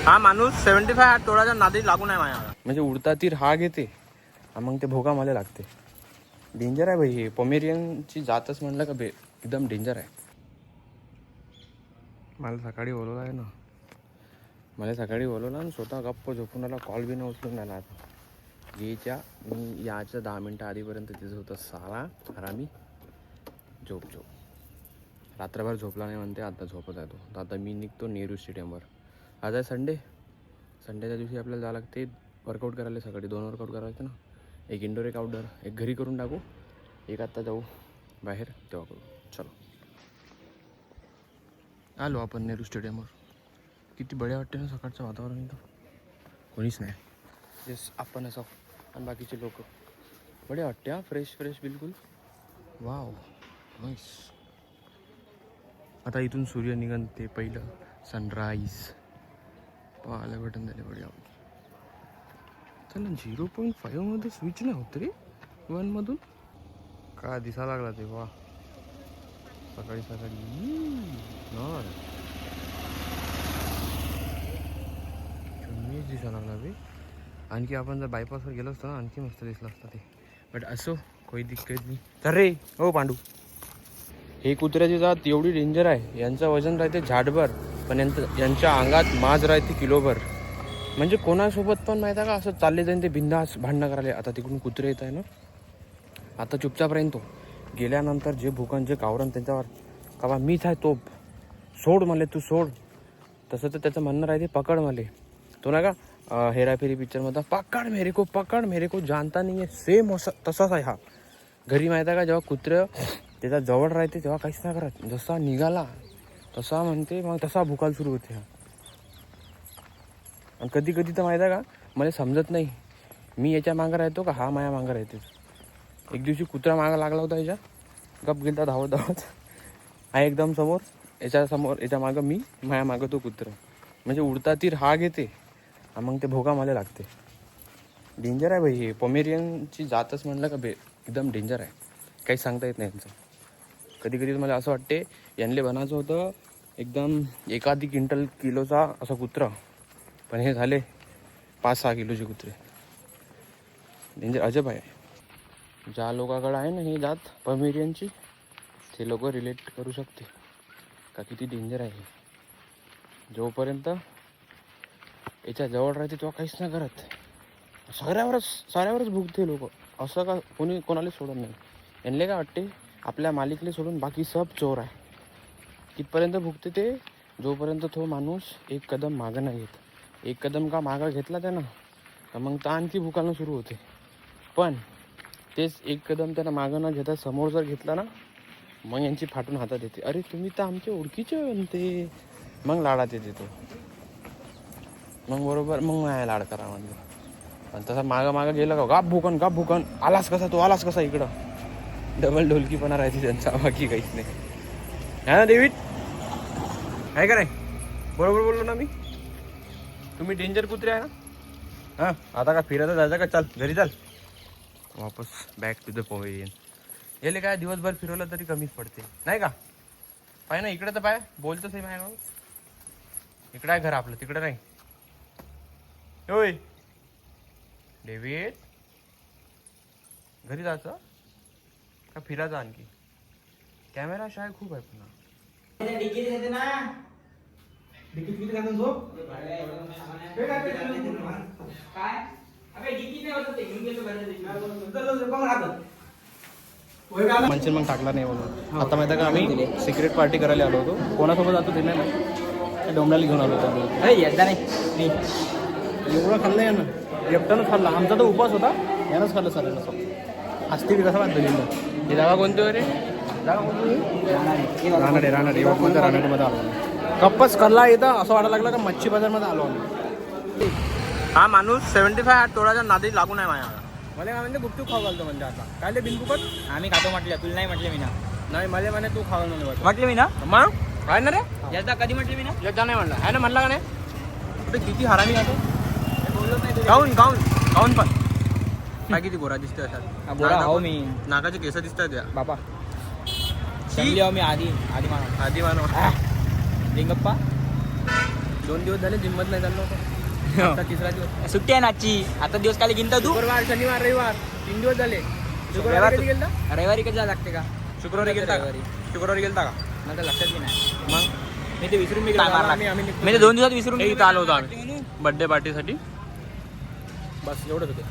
हा माणूस 75 तोडाच्या नादी लागू नाही माझ्या. म्हणजे उडता तीर हा घेते मग ते भोगा मला लागते. डेंजर आहे भाई हे. पोमेरियनची जातच म्हणलं का एकदम डेंजर आहे. मला सकाळी बोलवलं आहे ना, मला सकाळी बोलवलं आणि स्वतः गप्प झोपून आला. कॉल बी न उचलून राहिला. आता गेच्या मी याच्या 10 मिनटं आधीपर्यंत तिथं होतं. साला हरामी. झोप रात्रभर झोपला नाही म्हणते. आता झोपत आहे तो. तर आता मी निघतो नेहरू स्टेडियमवर. आज आहे संडेच्या दिवशी आपल्याला जावं लागते वर्कआउट करायला. सकाळी 2 वर्कआउट करायचं ना, एक इंडोर एक आउटडोर. एक घरी करून टाकू, एक आत्ता जाऊ बाहेर तेव्हा करू. चलो आलो आपण नेहरू स्टेडियमवर. किती बढिया वाटते ना सकाळचं वातावरण. इथं कोणीच नाही, जस आपण असं आणि बाकीचे लोक. बढिया वाटते हा, फ्रेश बिलकुल. Wow nice. आता इथून सूर्य निघन ते पहिलं सनराईज पाहायला भेटून झाले. बढिया. चला 0.5 मध्ये स्विच नाही होत रे 1 मधून. काय दिसा लागला ते. वा सकाळी चुन्नीच दिसा लागला बे. आणखी आपण जर बायपासवर गेलो असतो ना आणखी मस्त दिसलं असतं ते. बट असो काही दिक्कत नाही. तर रे हो पांडू, हे कुत्र्याची जात एवढी डेंजर आहे. यांचं वजन राहते झाडभर, पण यांच्या अंगात माज राहते किलोभर. म्हणजे कोणासोबत पण माहीत आहे का असं चालले जाईन ते बिंदास भांडणं करायला. आता तिकडून कुत्रे येत आहे ना, आता चुपचाप राहीन तो. गेल्यानंतर जे भूकन जे कावरण त्यांच्यावर का बा मीच आहे तोप, सोड मला तू सोड. तसं तर त्याचं म्हणणं राहते पकड मले. तो ना का हेराफेरी पिक्चरमध्ये पकड मेरे को जानता नाही आहे. सेम तसाच आहे हा. घरी माहीत आहे का जेव्हा कुत्रं त्याच्या जवळ राहते तेव्हा काहीच नाही करत. जसा निघाला तसा म्हणते मग तसा भुकायला सुरू होते हा. आणि कधी तर माहीत आहे का मला समजत नाही मी याच्या मागं राहतो का हा माया मागं राहते. एक दिवशी कुत्रा मागं लागला होता याच्या, गप गेलता धावत हा एकदम समोर, याच्या मागं मी, माया मागं तो कुत्रा. म्हणजे उडता तीर हा घेते मग ते भोगा मला लागते. डेंजर आहे भाई हे. पोमेरियनची जातच म्हणलं का एकदम डेंजर आहे. काही सांगता येत नाही यांचं. कधी मला असं वाटते यांना बनायचं होतं एकदम एखादी किलोचा असा कुत्रा, पण हे झाले 5-6 किलोचे कुत्रे. डेंजर अजब आहे. ज्या लोकांकडे आहे ना ही जात पोमेरियनची ते लोक रिलेट करू शकते का किती डेंजर आहे. जोपर्यंत याच्या जवळ राहते तेव्हा काहीच नाही करत. साऱ्यावरच भुगते लोक. असं का कोणाला सोडत नाही. यांना काय वाटते आपल्या मालिकले सोडून बाकी सब चोर आहे. कितपर्यंत भुगते ते, जोपर्यंत तो माणूस एक कदम मागं नाही घेत. एक कदम का मागं घेतला त्यानं तर मग तर आणखी भुकायला सुरू होते. पण तेच एक कदम त्यानं मागं न घेता समोर जर घेतला ना मग यांची फाटून हातात येते. अरे तुम्ही तर आमच्या ओळखीचे म्हणते. मग लाडात येते तो. मग बरोबर मग नाही लाड करा म्हणजे. पण तसा मागं गेलं का गाप भुकन आलास कसा इकडं. डबल ढोलकीपणा राहायची त्यांचा, बाकी काहीच नाही. है ना डेव्हिड, आहे का नाही? बरोबर बोललो ना मी. तुम्ही डेंजर कुत्रे आहे ना. हां आता का फिरायला जायचं का? चल घरी चाल वापस बॅक टू द पोमेरियन. याले काय दिवसभर फिरवलं तरी कमीच पडते नाही का? पाय ना इकडे तर पाय बोलतोच आहे माझ्या. इकडं आहे घर आपलं, तिकडं नाही. होय डेव्हिड, घरी जायचं का फिरायचं आणखी? कॅमेरा शाय खूप आहे पुन्हा. मनसे मग टाकला नाही म्हणून. आता माहिती का आम्ही सिक्रेट पार्टी करायला आलो होतो. कोणासोबत जातो ते नाही ना, डोंबल्याला घेऊन आलो होतो. एकदा नाही एवढं खाल्लं यानं, एकट्यानंच खाल्ला. आमचा तर उपास होता, यानंच खाल्लं सरायला सब. असते बी कसा वाटतं लिहिलं. ही जागा कोणती रे? जागा कोणती? रानाडे कोणत्या रानाडेमध्ये आलो. गप्पच करला येतं असं वाटायला लागलं का मच्छी बाजारमध्ये आलो आम्ही. हा माणूस 75 तोडाच्या नादी लागू नाही माझ्या. मला काय म्हणते गुपचूप खाऊ घालतो म्हणजे. आता काय ते बिनफुकट आम्ही खातो म्हटलं, तुला नाही म्हटलं मी ना. नाही मला म्हणे तू खाऊ म्हटलं मी ना. मग काय ना रे याचा कधी म्हटलं मी ना. याचा नाही म्हणला आहे ना, म्हणला का नाही? कुठे किती हरामी खातो. बोलत नाही गाऊन पण काय किती गोरा दिसते अशा. बोला हो मी. नाकाचे केस दिसतात त्या बाबा. मी आधी मानव लिंगप्पा. 2 दिवस झाले जिम्मत नाही चाललो होतो आता तिसरा दिवस सुट्टी आहे ना आजची. आता दिवस काय गिनता तू? शुक्रवार शनिवार रविवार 3 दिवस झाले. शुक्रवार रविवार कधी गेलता? रविवारी कधी जायला लागते का? शुक्रवारी गेलता का? शुक्रवारी गेलता का? मला तर लक्षात बी नाही. मग मी ते विसरून मी आम्ही मी ते 2 दिवसात विसरून इथं आलो होतो आम्ही बर्थडे पार्टीसाठी. बस एवढंच होते.